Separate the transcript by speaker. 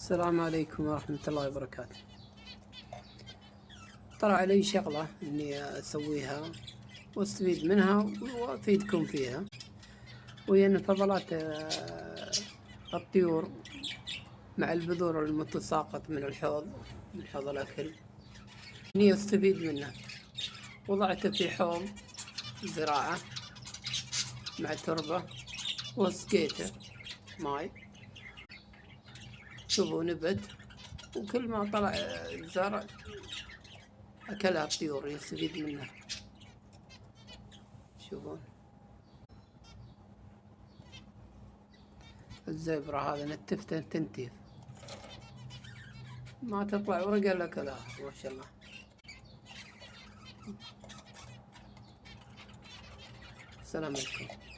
Speaker 1: السلام عليكم ورحمة الله وبركاته. طلع علي شغلة إني أسويها واستفيد منها وأفيدكم فيها، وهي إن فضلات الطيور مع البذور المتساقط من حوض الأكل إني أستفيد منه، وضعته في حوض زراعة مع تربة وسقيته ماي. شوفوا نبت، وكل ما طلع الزرع أكلها الطيور يستفيد منها. شوفون الزبرة هذا نتفته تنتف، ما تطلع ورقة إلا كذا ما شاء الله. السلام عليكم.